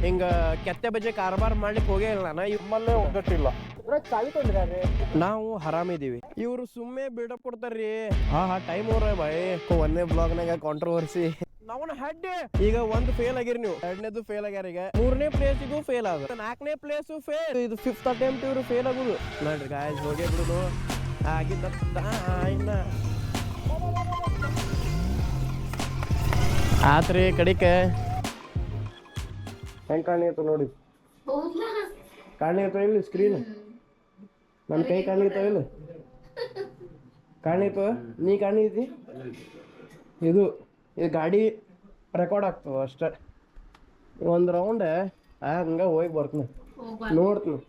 ಹಿಂಗ ಕೆತ್ತೆ ಬಜೆ ಕಾರಬಾರ್ ಮಾಡ್ಲಿಕ್ಕೆ ಹೋಗೇ ಇಲ್ಲ ನಾನು ಇಮ್ಮಲ್ಲೇ ಒಗ್ಗಟ್ಟಿಲ್ಲ ನಾವು ಹರಾಮಿದೀವಿ ಇವ್ರು ಸುಮ್ಮನೆ ಬಿಲ್ಡಪ್ ಕೊಡ್ತಾರ್ರಿ ಹಾ ಟೈಮ್ ಅವ್ರ ಬಾಯ್ ಒಂದೇ ಬ್ಲಾಗ್ನಾಗ ಕಾಂಟ್ರವರ್ಸಿ ನಾವನ್ನ ಹೆಡ್ ಈಗ ಒಂದು ಫೇಲ್ ಆಗಿರಿ ನೀವು ಎರಡನೇದು ಫೇಲ್ ಆಗ್ಯಾರ ಈಗ ಮೂರನೇ ಪ್ಲೇಸ್ ಇದು ಫೇಲ್ ಆಗ ನಾಲ್ಕನೇ ಪ್ಲೇಸ್ ಫೇಲ್ ಇದು 5th ಅಟೆಂಪ್ಟ್ ಇವ್ರು ಫೇಲ್ ಆಗುದು ನೋಡ್ರಿ ಗಾಯ್ಸ್ ಹೋಗೇ ಬಿಡುದು ಆಗಿದ್ದ ಇನ್ನ ಆತ್ರಿ ಕಡಿಕೆ ಹೆಂಗ್ ಕಾಣಿತ್ತು ನೋಡಿ ಕಾಣಿತ್ತು ಇಲ್ಲಿ ಸ್ಕ್ರೀನ್ ನನ್ನ ಕೈ ಕಾಣಿತಾವ ಇಲ್ಲ ಕಾಣಿತು ನೀ ಕಾಣಿತಿ ಇದು ಗಾಡಿ ರೆಕಾರ್ಡ್ ಆಗ್ತವ ಅಷ್ಟೇ ಒಂದು ರೌಂಡ್ ಹಂಗ ಹೋಗಿ ಬರ್ತೀನಿ ನೋಡ್ತೀನಿ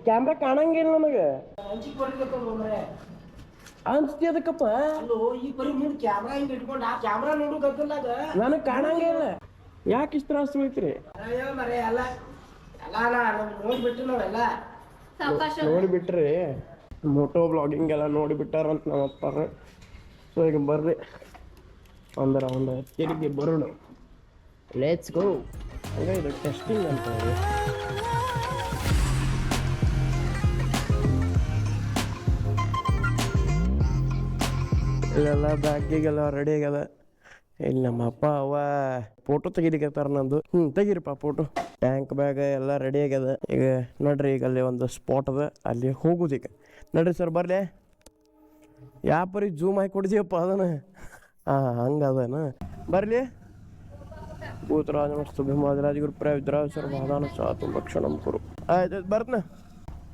ಕ್ಯಾಮ್ರಾ ಕಾಣಂಗಿಲ್ಲ ನನಗೆ ಅನ್ಸ್ತಿ ಅದಕ್ಕಪ್ಪ ನನಗೆ ಕಾಣಂಗಿಲ್ಲ ಯಾಕೆ ಇಷ್ಟ ತ್ರಾಸ ಐತ್ರಿ ನೋಡಿಬಿಟ್ರಿ ಮೋಟೋ ಬ್ಲಾಗಿಂಗ್ ಎಲ್ಲ ನೋಡಿಬಿಟ್ಟಾರಂತ ನಮ್ಮ ಅಪ್ಪಾರ ಸೊ ಈಗ ಬರ್ರಿ ಒಂದು ತಿರುಗಿ ಬರೋಣ ಲೆಟ್ಸ್ ಗೋ ಹಂಗ ಇದು ಟೆಸ್ಟಿಂಗ್ ಅಂತ ಇಲ್ಲೆಲ್ಲ ಬ್ಯಾಗಿಗೆಲ್ಲ ರೆಡಿ ಆಗ್ಯದ ಇಲ್ಲಿ ನಮ್ಮ ಅಪ್ಪ ಅವ್ವ ಫೋಟೋ ತೆಗಿಲಿಕ್ಕತ್ತಾರ ನಂದು ತೆಗೀರಿಪ್ಪ ಫೋಟೋ ಟ್ಯಾಂಕ್ ಬ್ಯಾಗ್ ಎಲ್ಲ ರೆಡಿ ಆಗ್ಯದ ಈಗ ನೋಡ್ರಿ ಈಗ ಅಲ್ಲಿ ಒಂದು ಸ್ಪಾಟ್ ಅದ ಅಲ್ಲಿ ಹೋಗುದು ಈಗ ನೋಡ್ರಿ ಸರ್ ಬರ್ಲಿ ಯಾವ ಪರಿ ಜೂಮ್ ಹಾಕಿ ಕೊಡ್ತೀವಪ್ಪ ಅದನ್ನ ಹಂಗದನ ಬರ್ಲಿ ಭೂತರಾಜ ಮಸ್ತು ಭೀಮಾದಿರಾಜ ಗುರು ಪ್ರವಿದ್ರಾಜ ಸರ್ವಾದಾನ ಸಾತು ಲಕ್ಷಣಂ ಕುರು ಆಯ್ತು ಬರ್ತನ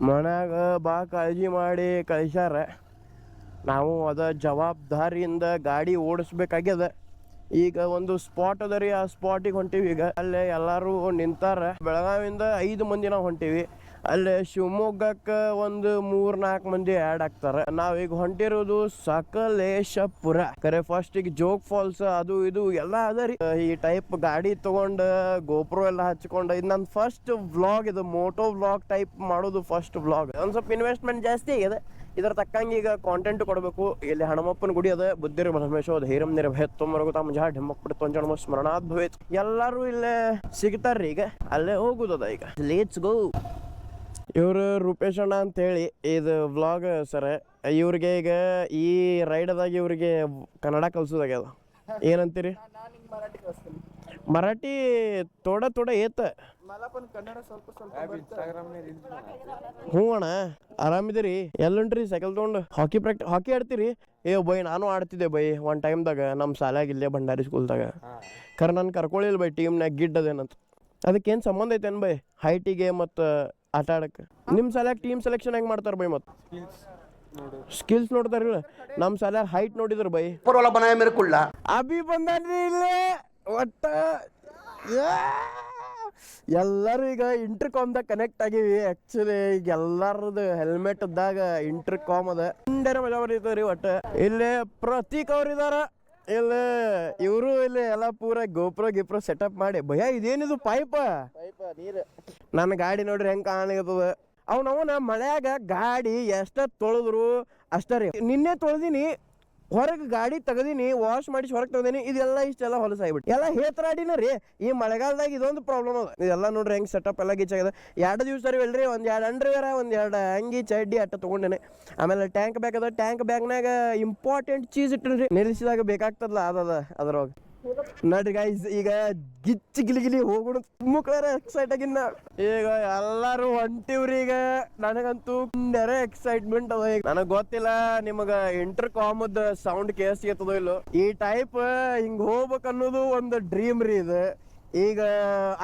ಮನ್ಯಾಗ ಬಾ ಕಾಳಜಿ ಮಾಡಿ ಕಳಿಸ್ಯಾರ ನಾವು ಅದ ಜವಾಬ್ದಾರಿಯಿಂದ ಗಾಡಿ ಓಡಿಸ್ಬೇಕಾಗ್ಯದ ಈಗ ಒಂದು ಸ್ಪಾಟ್ ಅದ ರೀ ಆ ಸ್ಪಾಟಿಗೆ ಹೊಂಟೀವಿ ಈಗ ಅಲ್ಲೇ ಎಲ್ಲರೂ ನಿಂತಾರ ಬೆಳಗಾವಿಯಿಂದ 5 ಮಂದಿ ನಾವು ಹೊಂಟೀವಿ ಅಲ್ಲೇ ಶಿವಮೊಗ್ಗಕ್ಕೆ ಒಂದು 3-4 ಮಂದಿ ಆ್ಯಡ್ ಆಗ್ತಾರೆ ನಾವೀಗ ಹೊಂಟಿರೋದು ಸಕಲೇಶಪುರ ಕರೆ ಫಸ್ಟ್ ಈಗ ಜೋಗ್ ಫಾಲ್ಸ್ ಅದು ಇದು ಎಲ್ಲ ಅದ ರೀ ಈ ಟೈಪ್ ಗಾಡಿ ತಗೊಂಡು ಗೋಪ್ರೋ ಎಲ್ಲ ಹಚ್ಕೊಂಡು ಇದು ನನ್ನ ಫಸ್ಟ್ ವ್ಲಾಗ್ ಇದು ಮೋಟೋ ವ್ಲಾಗ್ ಟೈಪ್ ಮಾಡೋದು ಫಸ್ಟ್ ವ್ಲಾಗ್ ಒಂದು ಸ್ವಲ್ಪ ಇನ್ವೆಸ್ಟ್ಮೆಂಟ್ ಜಾಸ್ತಿ ಆಗಿದೆ ಇದರ ತಕ್ಕಂಗೆ ಈಗ ಕಾಂಟೆಂಟ್ ಕೊಡಬೇಕು ಇಲ್ಲಿ ಹನುಮಪ್ಪನ ಗುಡಿ ಅದ ಬುದ್ಧಿರ್ ಬ್ರಹ್ಮೇಶೋದ್ ಹೀರಂ ನಿರ್ಭಯತ್ವಮರಗು ತಮ್ಮ ಜಾ ಢಮ್ಮಕ್ಬಿಡ್ತು ಸ್ಮರಣಾತ್ ಭವೇತ್ ಎಲ್ಲರೂ ಇಲ್ಲೇ ಸಿಗ್ತಾರ್ರಿ ಈಗ ಅಲ್ಲೇ ಹೋಗುದದ ಈಗ ಲೆಟ್ಸ್ ಗೋ ಇವರು ರೂಪೇಶ್ ಅಣ್ಣ ಅಂತ ಹೇಳಿ ಇದು ವ್ಲಾಗ್ ಸರ್ ಇವ್ರಿಗೆ ಈಗ ಈ ರೈಡದಾಗ ಇವ್ರಿಗೆ ಕನ್ನಡ ಕಲ್ಸೋದಾಗ್ಯದ ಏನಂತೀರಿ ಮರಾಠಿ ತೋಡ ಏತ ಹ್ಞೂ ಅಣ್ಣ ಆರಾಮಿದ್ದೀರಿ ಎಲ್ಲುಂಟ್ರಿ ಸೈಕಲ್ ತೊಗೊಂಡು ಹಾಕಿ ಆಡ್ತೀರಿ ಬೈ ನಾನು ಆಡ್ತಿದ್ದೆ ಬೈ ಒನ್ ಟೈಮ್ದಾಗ ನಮ್ಮ ಶಾಲ್ಯಾಗ ಇಲ್ಲೇ ಭಂಡಾರಿ ಸ್ಕೂಲ್ದಾಗ ಖರೆ ನಾನು ಕರ್ಕೊಳ್ಳಿಲ್ಲ ಬೈ ಟೀಮ್ನಾಗ ಗಿಡ್ ಅದೇನಂತ ಅದಕ್ಕೇನು ಸಂಬಂಧ ಐತೇನು ಬೈ ಹೈಟಿಗೆ ಮತ್ತು ಆಟ ಆಡಕ್ಕೆ ನಿಮ್ಮ ಶಾಲ್ಯಾಗ ಟೀಮ್ ಸೆಲೆಕ್ಷನ್ ಹೆಂಗೆ ಮಾಡ್ತಾರೆ ಬೈ ಮತ್ತು ಸ್ಕಿಲ್ಸ್ ನೋಡ್ತಾರಿಲ್ಲ ನಮ್ಮ ಶಾಲ್ಯಾಗ ಹೈಟ್ ನೋಡಿದ್ರು ಬೈ ಅಭಿ ಬಂದಾನ್ರಿ ಇಲ್ಲೇ ಒಟ್ಟ ಎಲ್ಲರೂ ಈಗ ಇಂಟರ್ಕಾಮ್ದಾಗ ಕನೆಕ್ಟ್ ಆಗಿವಿ ಆ್ಯಕ್ಚುಲಿ ಈಗ ಎಲ್ಲರದು ಹೆಲ್ಮೆಟ್ದಾಗ ಇಂಟರ್ಕಾಮ್ ಅದ ಇಂಡೇನ ಮಜಾ ಬರೀತದ್ರಿ ಒಟ್ಟು ಇಲ್ಲಿ ಪ್ರತೀಕ್ ಅವ್ರು ಇದಾರ ಇಲ್ಲಿ ಇವರು ಇಲ್ಲಿ ಎಲ್ಲ ಪೂರ ಗೋಪ್ರೋ ಸೆಟಪ್ ಮಾಡಿ ಭಯ ಇದೇನಿದು ಪೈಪ ನೀರು ನನ್ನ ಗಾಡಿ ನೋಡ್ರಿ ಹೆಂಗೆ ಕಾಣಲಿಕ್ಕದ ಅವನವನ ಮಳೆಯಾಗ ಗಾಡಿ ಎಷ್ಟ ತೊಳೆದ್ರು ಅಷ್ಟ ರೀ ನಿನ್ನೆ ತೊಳೆದಿನಿ ಹೊರಗೆ ಗಾಡಿ ತೆಗದೀನಿ ವಾಶ್ ಮಾಡಿ ಹೊರಗೆ ತೆಗ್ದೀನಿ ಇದೆಲ್ಲ ಇಷ್ಟೆಲ್ಲ ಹೊಲಸಾಗ್ಬಿಟ್ಟು ಎಲ್ಲ ಹೇತರಾಡಿನ ರೀ ಈ ಮಳೆಗಾಲದಾಗ ಇದೊಂದು ಪ್ರಾಬ್ಲಮ್ ಅದ ಇದೆಲ್ಲ ನೋಡ್ರಿ ಹೆಂಗೆ ಸೆಟಪ್ ಎಲ್ಲ ಗೀಚಾಗಿದೆ 2 ದಿವಸ ಅಲ್ರಿ ಒಂದು 2 ಅಂಡರ್ವೇರ ಒಂದು 2 ಅಂಗಿ ಚಡ್ಡಿ ಅಟ್ಟ ತೊಗೊಂಡೇನೆ ಆಮೇಲೆ ಟ್ಯಾಂಕ್ ಬ್ಯಾಗ್ ಅದ ಟ್ಯಾಂಕ್ ಬ್ಯಾಗ್ನಾಗ ಇಂಪಾರ್ಟೆಂಟ್ ಚೀಸ್ ಇಟ್ಟಿರಿ ನಿಲ್ಲಿಸಿದಾಗ ಬೇಕಾಗ್ತದಲ್ಲ ಅದ್ರೊಳಗೆ ನೋಡ್ರಿ ಗೈಸ್ ಈಗ ಗಿಚ್ಚಿ ಗಿಲಿಗಿಲಿ ಹೋಗೋಣ ಮುಕ್ಳಾರ ಎಕ್ಸೈಟ್ ಆಗಿನ ಈಗ ಎಲ್ಲಾರು ಹೊಂಟಿವ್ರಿ ಈಗ ನನಗಂತೂ ಎಕ್ಸೈಟ್ಮೆಂಟ್ ಅದ ಈಗ ನನಗ್ ಗೊತ್ತಿಲ್ಲ ನಿಮಗ ಇಂಟರ್ಕಾಮದ ಸೌಂಡ್ ಕೇಳಿಸ್ತದೋ ಇಲ್ಲೋ ಈ ಟೈಪ್ ಹಿಂಗ್ ಹೋಗ್ಬೇಕು ಅನ್ನೋದು ಒಂದು ಡ್ರೀಮ್ ರೀ ಇದು ಈಗ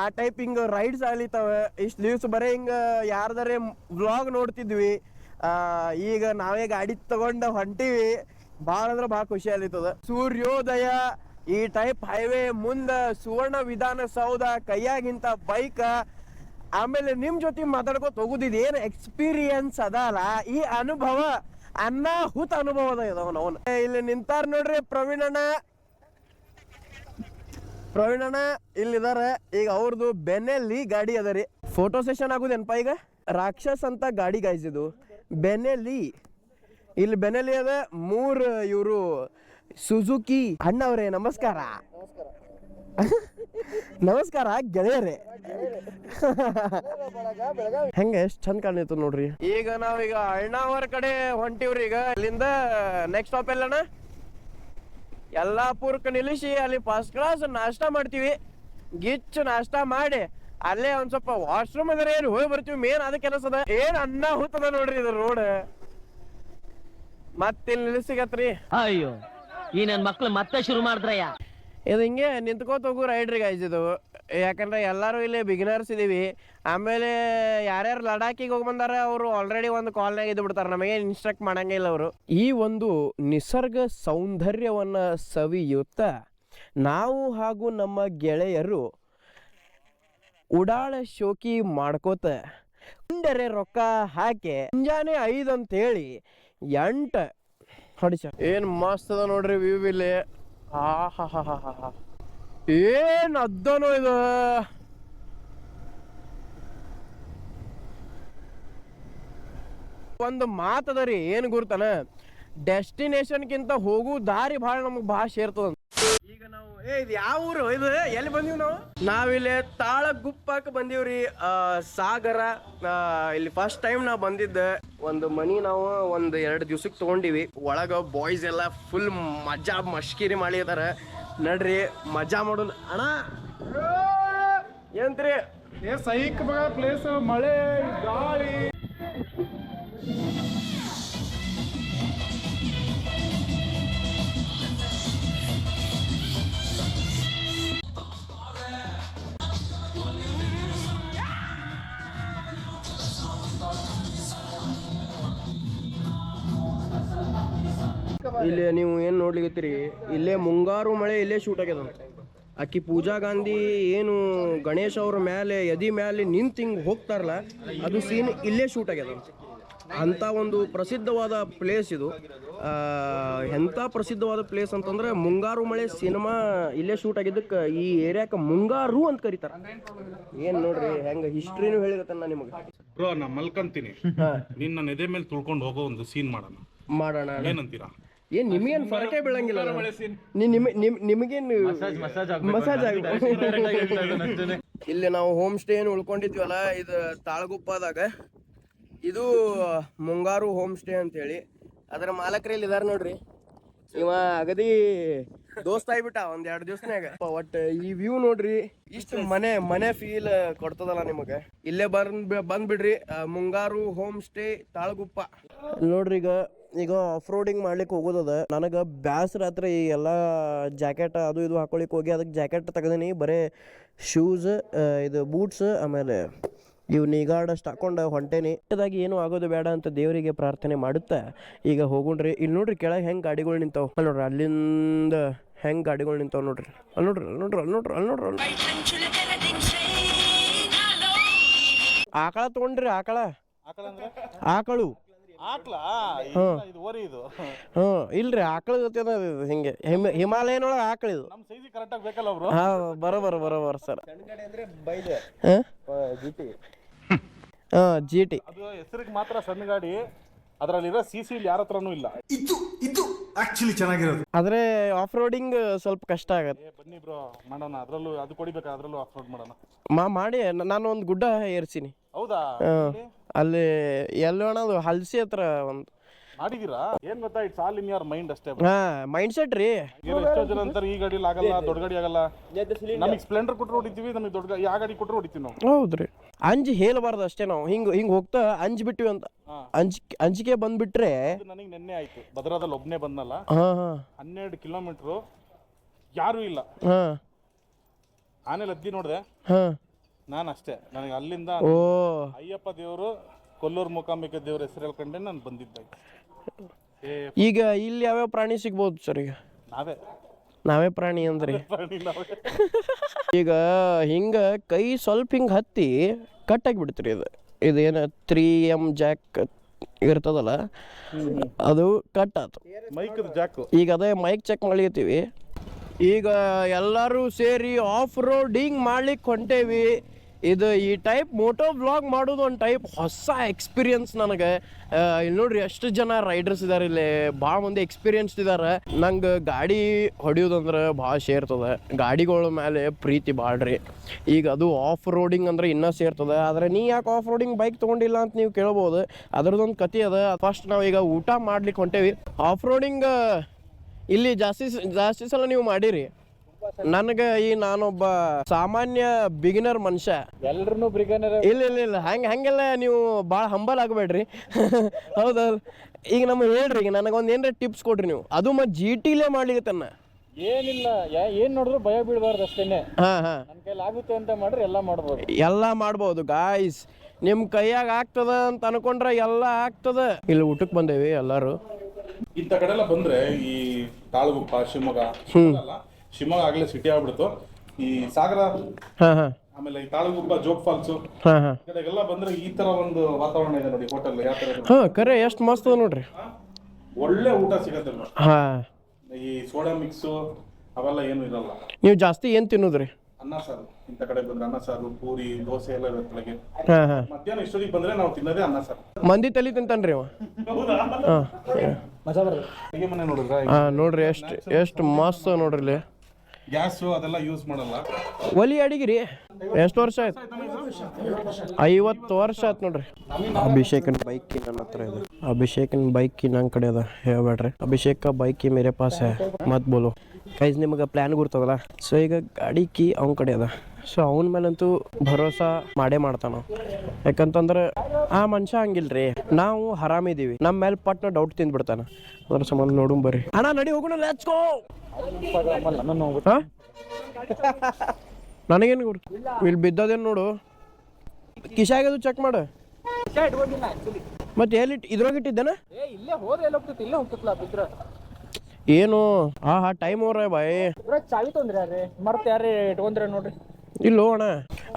ಆ ಟೈಪ್ ಹಿಂಗ ರೈಡ್ಸ್ ಆಗ್ಲಿತಾವ ಇಷ್ಟು ದಿವ್ಸ ಬರೀ ಹಿಂಗ ಯಾರ್ದಾರೆ ವ್ಲಾಗ್ ನೋಡ್ತಿದ್ವಿ ಈಗ ನಾವೇ ಗಾಡಿ ತಗೊಂಡ ಹೊಂಟಿವಿ ಭಾಳ ಅಂದ್ರೆ ಭಾಳ ಖುಷಿ ಆಗ್ಲಿತ್ತದ ಸೂರ್ಯೋದಯ ಈ ಟೈಪ್ ಹೈವೇ ಮುಂದ ಸುವರ್ಣ ವಿಧಾನಸೌಧ ಕೈಯಾಗಿಂತ ಬೈಕ್ ಆಮೇಲೆ ನಿಮ್ ಜೊತೆ ಮಾತಾಡ್ಕೋತ ಹೋಗುದಿದ್ ಏನ್ ಎಕ್ಸ್ಪೀರಿಯನ್ಸ್ ಅದಲ್ಲ ಈ ಅನುಭವ ಅನಾಹುತ ಅನುಭವದ ಇದಾವನವನ್ ಇಲ್ಲಿ ನಿಂತಾರ ನೋಡ್ರಿ ಪ್ರವೀಣಣ್ಣ ಇಲ್ಲಿದಾರ ಈಗ ಅವ್ರದ್ದು ಬೆನ್ನೆಲ್ಲಿ ಗಾಡಿ ಅದ ರೀ ಫೋಟೋ ಸೆಷನ್ ಆಗುದೇನಪ್ಪ ಈಗ ರಾಕ್ಷಸ್ ಅಂತ ಗಾಡಿ ಗಾಯ್ಸಿದು ಬೆನ್ನೆಲ್ಲಿ ಇಲ್ಲಿ ಬೆನ್ನೆಲ್ಲಿ ಅದ 3 ಇವರು ಸುಜುಕಿ ಅಣ್ಣವ್ರೆ ನಮಸ್ಕಾರ. ನಮಸ್ಕಾರ ಗೆಳೆಯರೇ. ಹೆಂಗ ಎಷ್ಟ್ ಚಂದ ಕಾಣಿತ್ತು ನೋಡ್ರಿ. ಈಗ ನಾವೀಗ ಅಣ್ಣಾವರ ಕಡೆ ಹೊಂಟಿವ್ರಿ. ಈಗ ಅಲ್ಲಿಂದ ನೆಕ್ಸ್ಟ್ ಸ್ಟಾಪ್ ಎಲ್ಲಣ್ಣ ಯಲ್ಲಾಪುರಕ್ಕೆ ನಿಲ್ಲಿಸಿ ಅಲ್ಲಿ ಫಸ್ಟ್ ಕ್ಲಾಸ್ ನಾಷ್ಟಾ ಮಾಡ್ತೀವಿ. ಗಿಚ್ಚು ನಾಷ್ಟಾ ಮಾಡಿ ಅಲ್ಲೇ ಒಂದ್ ಸ್ವಲ್ಪ ವಾಶ್ರೂಮ್ ಅದ್ರ ಏನ್ ಹೋಗಿ ಬರ್ತೀವಿ. ಮೇನ್ ಅದ ಕೆಲಸ ಅದ. ಏನ್ ಅನ್ನ ಹೂತದ ನೋಡ್ರಿ ಇದು ರೋಡ್. ಮತ್ತಿಲ್ಲಿ ನಿಲ್ಲಿಸಿಗತ್ರಿ. ಅಯ್ಯೋ ಈ ನನ್ ಮಕ್ಳು ಮತ್ತೆ ಶುರು ಮಾಡಿದ್ರಯ್ಯ. ಇದು ಹಿಂಗೆ ನಿಂತ್ಕೋತ ಹೋಗು ರೈಡ್ರಿ ಗೈಸ್ ಇದು. ಯಾಕಂದ್ರೆ ಎಲ್ಲರೂ ಇಲ್ಲಿ ಬಿಗಿನರ್ಸ್ ಇದೀವಿ. ಆಮೇಲೆ ಯಾರ್ಯಾರು ಲಡಾಖಿಗೆ ಹೋಗಿ ಬಂದಾರ ಅವರು ಆಲ್ರೆಡಿ ಒಂದು ಕಾಲ್ನಾಗ ಇದ್ದು ಬಿಡ್ತಾರೆ. ನಮಗೆ ಇನ್ಸ್ಟ್ರಕ್ಟ್ ಮಾಡಂಗಿಲ್ಲ ಅವರು. ಈ ಒಂದು ನಿಸರ್ಗ ಸೌಂದರ್ಯವನ್ನ ಸವಿಯುತ್ತ ನಾವು ಹಾಗೂ ನಮ್ಮ ಗೆಳೆಯರು ಉಡಾಳ ಶೋಕಿ ಮಾಡ್ಕೋತ ಮುಂಡರೆ ರೊಕ್ಕ ಹಾಕಿ ಮುಂಜಾನೆ 5 ಅಂತೇಳಿ 8 ಹೊಡಿಸ. ಏನ್ ಮಸ್ತ್ ಅದ ನೋಡ್ರಿ ವ್ಯೂ ಇಲ್ಲಿ. ಏನ್ ಅದ್ದನೋ ಇದು. ಒಂದು ಮಾತದ ರೀ, ಏನ್ ಗುರ್ತನ, ಡೆಸ್ಟಿನೇಷನ್ ಕಿಂತ ಹೋಗು ದಾರಿ ಭಾಳ ನಮಗ್ ಭಾಳ ಸೇರ್ತದ. ಈಗ ನಾವು ಇದು ಯಾವ ಊರು ಇದು, ಎಲ್ಲಿ ಬಂದೀವಿ ನಾವು? ನಾವಿಲ್ಲಿ ತಾಳಗುಪ್ಪಕ್ಕೆ ಬಂದೀವ್ರಿ. ಸಾಗರ ಇಲ್ಲಿ ಫಸ್ಟ್ ಟೈಮ್ ನಾವು ಬಂದಿದ್ದೆ. ಒಂದು ಮನಿ ನಾವು ಒಂದು 2 ದಿವ್ಸಕ್ಕೆ ತಗೊಂಡಿವಿ. ಒಳಗ ಬಾಯ್ಸ್ ಎಲ್ಲ ಫುಲ್ ಮಜಾ ಮಶ್ಕಿರಿ ಮಾಡಿದಾರ. ನಡ್ರಿ ಮಜಾ ಮಾಡೋಣ. ಅಣ್ಣ ಏನ್ರಿ ಸೈಕ್ ಬಗ ಪ್ಲೇಸ್, ಮಳೆ ಗಾಳಿ. ಇಲ್ಲಿ ನೀವು ಏನು ನೋಡ್ಲಿಕತ್ತೀರಿ, ಇಲ್ಲೇ ಮುಂಗಾರು ಮಳೆ ಇಲ್ಲೇ ಶೂಟ್ ಆಗ್ಯದ. ಆಕಿ ಪೂಜಾ ಗಾಂಧಿ ಏನು ಗಣೇಶ್ ಅವ್ರ ಮೇಲೆ ಎದಿ ಮೇಲೆ ನಿಂತು ಹಿಂಗೆ ಹೋಗ್ತಾರಲ್ಲ, ಅದು ಸೀನ್ ಇಲ್ಲೇ ಶೂಟ್ ಆಗ್ಯದ. ಅಂಥ ಒಂದು ಪ್ರಸಿದ್ಧವಾದ ಪ್ಲೇಸ್ ಇದು. ಎಂಥ ಪ್ರಸಿದ್ಧವಾದ ಪ್ಲೇಸ್ ಅಂತಂದ್ರೆ ಮುಂಗಾರು ಮಳೆ ಸಿನಿಮಾ ಇಲ್ಲೇ ಶೂಟ್ ಆಗಿದ್ದಕ್ಕೆ ಈ ಏರಿಯಾಕ್ಕೆ ಮುಂಗಾರು ಅಂತ ಕರೀತಾರೆ. ಏನ್ ನೋಡ್ರಿ ಹೆಂಗ ಹಿಸ್ಟ್ರಿನೂ ಹೇಳಿರತ್ತ ನಾ ನಿಮಗೆ. ಬ್ರೋ ನಾ ಮಲ್ಕಂತೀನಿ, ನಿನ್ನ ಎದೆ ಮೇಲೆ ತುಳ್ಕೊಂಡು ಹೋಗೋ ಒಂದು ಸೀನ್ ಮಾಡೋಣ. ಏನಂತೀರಾ? ಏನ್ ನಿಮಗೇನು ಫರಕೆ ಬೀಳಂಗಿಲ್ಲ. ನಿಮಗೇನು ಮಸಾಜ್ ಆಗುತ್ತೆ. ಇಲ್ಲಿ ನಾವು ಹೋಮ್ ಸ್ಟೇ ಏನು ಉಳ್ಕೊಂಡಿದ್ವಲ್ಲ, ಇದು ತಾಳಗುಪ್ಪದಾಗ. ಇದು ಮುಂಗಾರು ಹೋಮ್ ಸ್ಟೇ ಅಂತೇಳಿ. ಅದರ ಮಾಲಕರು ಇಲ್ಲಿ ಇದಾರೆ ನೋಡ್ರಿ. ಇವ ಅಗದಿ ದೋಸ್ತ ಆಗ್ಬಿಟ್ಟ 1-2 ದಿವ್ಸನ್ಯಾಗ. ಒಟ್ಟು ಈ ವ್ಯೂ ನೋಡ್ರಿ, ಇಷ್ಟು ಮನೆ ಫೀಲ್ ಕೊಡ್ತದಲ್ಲ ನಿಮಗೆ. ಇಲ್ಲೇ ಬಂದ್ಬಿಡ್ರಿ ಮುಂಗಾರು ಹೋಮ್ ಸ್ಟೇ ತಾಳಗುಪ್ಪ. ನೋಡ್ರಿ ಈಗ ಆಫ್ ರೋಡಿಂಗ್ ಮಾಡ್ಲಿಕ್ಕೆ ಹೋಗೋದದ. ನನಗೆ ಬ್ಯಾಸರ ರಾತ್ರಿ ಎಲ್ಲ ಜಾಕೆಟ್ ಅದು ಇದು ಹಾಕೊಳಿಕ್ಕೆ ಹೋಗಿ ಅದಕ್ಕೆ ಜಾಕೆಟ್ ತೆಗ್ದೀನಿ. ಬರೇ ಶೂಸ್, ಇದು ಬೂಟ್ಸ್, ಆಮೇಲೆ ಇವು ನೀಗಾರ್ಡ್ ಅಷ್ಟು ಹಾಕೊಂಡು ಹೊಂಟೇನಿ. ಇಟ್ಟದಾಗಿ ಏನೂ ಆಗೋದು ಬೇಡ ಅಂತ ದೇವರಿಗೆ ಪ್ರಾರ್ಥನೆ ಮಾಡುತ್ತಾ ಈಗ ಹೋಗುಣ್ರಿ. ಇಲ್ಲಿ ನೋಡ್ರಿ ಕೆಳಗೆ ಹೆಂಗೆ ಗಾಡಿಗಳು ನಿಂತಾವ. ಅಲ್ಲಿ ನೋಡ್ರಿ, ಅಲ್ಲಿಂದ ಹೆಂಗೆ ಗಾಡಿಗಳು ನಿಂತಾವ ನೋಡ್ರಿ. ಅಲ್ಲಿ ನೋಡ್ರಿ. ಆಕಳ ತಗೊಂಡ್ರಿ, ಆಕಳು. ಇಲ್ರಿ ಆಕಳ ಜೊತೆ ಹಿಂಗೆ ಹಿಮಾಲಯನೊಳಗೆ ಆಕಳ ಇದು. ಬರೋಬರ ಸರ್. GT ಹೆಸರಿಗೆ ಮಾತ್ರ ಸಣ್ಣ ಗಾಡಿ, ಅದರಲ್ಲಿರೋ CC ಯಾರ ಹತ್ರನೂ ಇಲ್ಲ. ಇದು ಆಕ್ಚುಲಿ ಚೆನ್ನಾಗಿರೋದು. ಆದ್ರೆ ಆಫ್ ರೋಡಿಂಗ್ ಸ್ವಲ್ಪ ಕಷ್ಟ ಆಗತ್ತೆ. ಬನ್ನಿ ಬ್ರೋ ಮಾಡೋಣ. ಅದ್ರಲ್ಲೂ ಅದು ಕೊಡಿಬೇಕಾ, ಅದ್ರಲ್ಲೂ ಆಫ್ ರೋಡ್ ಮಾಡೋಣ. ಮಾಡಿ ನಾನು ಒಂದು ಗುಡ್ಡ ಏರ್ಸಿನಿ. ಹೌದಾ? ಅಲ್ಲಿ ಎಲ್ಲೋಣ ಅದು ಹಲ್ಸಿ ಹತ್ರ ಒಂದು ಮಾಡಿದೀರಾ? ಏನ್ ಗೊತ್ತಾ, it's all in your mind ಅಷ್ಟೇ. ಮೈಂಡ್ ಸೆಟ್ ರೀ. ಎಷ್ಟೋ ಜನ ಅಂತಾರೆ ಈ ಗಾಡಿಲಿ ಆಗಲ್ಲ, ದೊಡ್ಡ ಗಾಡಿ ಆಗಲ್ಲ. ನಮಗೆ ಸ್ಪ್ಲೆಂಡರ್ ಕೊಟ್ಟರು ಹೊಡಿತೀವಿ, ನಮಗೆ ದೊಡ್ಡ ಯಾವ ಗಾಡಿ ಕೊಟ್ಟರು ಹೊಡಿತೀವಿ ನಾವು. ಹೌದ್ರಿ. ಅಂಜಿ ಹೇಳಬಾರ್ದು ಅಷ್ಟೇ ನಾವು. ಹಿಂಗ್ ಹೋಗ್ತಾ ಅಂಜ್ ಬಿಟ್ಟಿವಿ ಅಂತ. ಅಂಜಿಕೆ ಬಂದ್ಬಿಟ್ರೆ. ನನಗೆ ನೆನ್ನೆ ಆಯ್ತು, ಭದ್ರಾದಲ್ಲಿ ಒಬ್ನೇ ಬಂದಲ್ಲ. 12 ಕಿಲೋಮೀಟರ್ ಯಾರು ಇಲ್ಲ. ಆಮೇಲೆ ಅದ್ದಿ ನೋಡ್ದೆ ನಾನು ಅಷ್ಟೇ. ನನಗೆ ಅಲ್ಲಿಂದ ಅಯ್ಯಪ್ಪ ದೇವರು, ಕೊಲ್ಲೂರು ಮೂಕಾಂಬಿಕೆ ದೇವ್ರ ಹೆಸರು ಹೇಳ್ಕೊಂಡೆ ನಾನು ಬಂದಿದ್ದೆ. ಈಗ ಇಲ್ಲಿ ಯಾವ್ಯಾವ ಪ್ರಾಣಿ ಸಿಗ್ಬೋದು ಸರ್? ಈಗ ನಾವೇ ಪ್ರಾಣಿ ಅಂದ್ರಿ. ಈಗ ಹಿಂಗ ಕೈ ಸ್ವಲ್ಪ ಹಿಂಗೆ ಹತ್ತಿ ಕಟ್ ಆಗಿಬಿಡ್ತೀರಿ. ಇದೇನು 3M ಜಾಕ್ ಇರ್ತದಲ್ಲ, ಅದು ಕಟ್ ಆಯ್ತು. ಈಗ ಅದೇ ಮೈಕ್ ಚೆಕ್ ಮಾಡ್ಲಿತ್ತೀವಿ. ಈಗ ಎಲ್ಲರೂ ಸೇರಿ ಆಫ್ ರೋಡಿಂಗ್ ಮಾಡ್ಲಿಕ್ಕೆ ಹೊಂಟೇವಿ. ಇದು ಈ ಟೈಪ್ ಮೋಟೋ ವ್ಲಾಗ್ ಮಾಡೋದು ಒಂದು ಟೈಪ್ ಹೊಸ ಎಕ್ಸ್ಪೀರಿಯನ್ಸ್ ನನಗೆ. ಇಲ್ಲಿ ನೋಡ್ರಿ ಎಷ್ಟು ಜನ ರೈಡರ್ಸ್ ಇದಾರೆ, ಇಲ್ಲಿ ಭಾಳ ಮಂದಿ ಎಕ್ಸ್ಪೀರಿಯನ್ಸ್ ಇದಾರೆ. ನಂಗೆ ಗಾಡಿ ಹೊಡಿಯೋದಂದ್ರೆ ಭಾಳ ಸೇರ್ತದೆ, ಗಾಡಿಗಳ ಮೇಲೆ ಪ್ರೀತಿ ಭಾಳ ರೀ. ಈಗ ಅದು ಆಫ್ ರೋಡಿಂಗ್ ಅಂದ್ರೆ ಇನ್ನೂ ಸೇರ್ತದೆ. ಆದರೆ ನೀ ಯಾಕೆ ಆಫ್ ರೋಡಿಂಗ್ ಬೈಕ್ ತೊಗೊಂಡಿಲ್ಲ ಅಂತ ನೀವು ಕೇಳ್ಬೋದು. ಅದರದೊಂದು ಕತೆ ಅದ. ಫಸ್ಟ್ ನಾವೀಗ ಊಟ ಮಾಡ್ಲಿಕ್ಕೆ ಹೊಂಟೇವಿ. ಆಫ್ ರೋಡಿಂಗ್ ಇಲ್ಲಿ ಜಾಸ್ತಿ ಸಲ ನೀವು ಮಾಡಿರಿ. ನನಗೆ ನಾನೊಬ್ಬ ಸಾಮಾನ್ಯ ಬಿಗಿನರ್ ಮನುಷ್ಯ. ಎಲ್ರು ಬಿಗಿನರ್ ಇಲ್ಲ ಹಂಗೆಲ್ಲ ನೀವು ಭಾಳ ಹಂಬಲ್ ಆಗಬೇಡ್ರಿ. ಹೌದಲ್ಲ, ಈಗ ನಮಗೆ ಹೇಳ್ರಿ, ಈಗ ನನಗೊಂದು ಏನಾರ ಟಿಪ್ಸ್ ಕೊಡ್ರಿ ನೀವು. ಅದು ಮತ್ತೆ GT ಮಾಡ್ಲಿಕ್ಕೆ ಏನಿಲ್ಲ, ಏನ್ ನೋಡಿದ್ರು ಭಯ ಬೀಳಬಾರ್ದು ಅಷ್ಟೇನೆ. ನನ್ನ ಕೈಲಿ ಆಗುತ್ತೆ ಅಂತ ಮಾಡ್ರಿ ಎಲ್ಲ ಮಾಡ್ಬೋದು ಗಾಯ್ಸ್. ನಿಮ್ಮ ಕೈಯಾಗ ಆಗ್ತದ ಅಂತ ಅನ್ಕೊಂಡ್ರೆ ಎಲ್ಲ ಆಗ್ತದ. ಇಲ್ಲಿ ಊಟಕ್ಕೆ ಬಂದೇವಿ ಎಲ್ಲರೂ. ಇಂಥ ಕಡೆ ಎಲ್ಲ ಬಂದ್ರೆ ಈ ತಾಳಗುಪ್ಪ, ಶಿವಮೊಗ್ಗ ಆಗ್ಲೇ ಸಿಟಿ ಆಗ್ಬಿಡ್ತು. ಈ ಸಾಗರ, ಆಮೇಲೆ ಈ ತಾಳಗುಪ್ಪ, ಜೋಗ್ ಫಾಲ್ಸು ಕಡೆಗೆಲ್ಲ ಬಂದ್ರೆ ಈ ತರ ಒಂದು ವಾತಾವರಣ ಇದೆ ನೋಡಿ. ಹೋಟೆಲ್ ಯಾವ ತರ ಕರೆ ಎಷ್ಟು ಮಸ್ತ್ ಅದ ನೋಡ್ರಿ. ಒಳ್ಳೆ ಊಟ ಸಿಗತ್ತೆ. ಈ ಸೋಡಾ ಮಿಕ್ಸು ಅವೆಲ್ಲ ಏನು ಇರಲ್ಲ. ನೀವು ಜಾಸ್ತಿ ಏನ್ ತಿನ್ನೋದ್ರಿ? ಅನ್ನ ಸಾರು. ಇಂಥ ಕಡೆ ಬಂದ್ರೆ ಅನ್ನ ಸಾರು, ಪೂರಿ, ದೋಸೆ ಎಲ್ಲ ಇರುತ್ತೆ ಬೆಳಗ್ಗೆ. ಮಧ್ಯಾಹ್ನ ಇಷ್ಟೊತ್ತಿಗೆ ಬಂದ್ರೆ ನಾವು ತಿನ್ನೋದೇ ಅನ್ನ ಸಾರು. ಮಂದಿ ತಲಿ ತಿಂತಾನ್ರಿ ಅವ. ಅಡಿಗೆ ಮನೆ ನೋಡಿದ್ರ ನೋಡ್ರಿ ಎಷ್ಟು ಮಸ್ತ್ ನೋಡ್ರಿ. ಇಲ್ಲಿ ಗ್ಯಾಸು ಅದೆಲ್ಲ ಯೂಸ್ ಮಾಡಲ್ಲ. ಒಲಿ ಅಡಿಗಿರಿ. ಎಷ್ಟು ವರ್ಷ ಆಯ್ತು? 50 ವರ್ಷ ಆಯ್ತು ನೋಡ್ರಿ. ಅಭಿಷೇಕನ್ ಬೈಕ್ ನನ್ನ ಹತ್ರ ಇದೆ. ಅಭಿಷೇಕನ್ ಬೈಕ್ ನನ್ನ ಕಡೆ ಅದ, ಹೇಳ್ಬೇಡ್ರಿ. ಅಭಿಷೇಕ ಬೈಕ್ ಮೇರೆ ಪಾಸ್ ಹೈ ಮತ್ ಬೋಲೋ ಗೈಸ್. ನಿಮಗೆ ಪ್ಲಾನ್ ಗುರ್ತದಲ್ಲ. ಸೊ ಈಗ ಗಾಡಿ ಕೀ ಅವನ ಕಡೆ ಅದ. ಸೊ ಅವನ ಮೇಲಂತೂ ಭರೋಸಾ ಮಾಡೇ ಮಾಡ್ತಾನ. ಯಾಕಂತಂದ್ರೆ ಆ ಮನುಷ್ಯ ಹಂಗಿಲ್ರಿ, ನಾವು ಹರಾಮಿದೀವಿ. ನಮ್ಮ ಮೇಲೆ ಪಟ್ನ ಡೌಟ್ ತಿಂದ್ಬಿಡ್ತಾನ. ಅದ್ರ ಸಂಬಂಧ ನೋಡು ಬರ್ರಿ. ಅಣ್ಣ ನಡಿ ಹೋಗೋಣ, ಲೆಟ್ಸ್ ಗೋ. ನನಗೇನು ಗುರು, ಇಲ್ಲಿ ಬಿದ್ದದೇನು ನೋಡು. ಕಿಶಾಗದು ಚೆಕ್ ಮಾಡು. ಮತ್ತೆ ಎಲ್ಲಿ ಇದ್ರಾಗ ಇಟ್ಟಿದ್ದೇನ? ಏನು ಟೈಮ್ ಅವ್ರ ಬಾಯ್. ಚಾವಿ ತೊಂದ್ರೆ ಮರ್ತ ಯಾರೇ ಇಟ್ಕೊಂಡ್ರೆ ನೋಡ್ರಿ. ಇಲ್ಲೋ ಅಣ್ಣ,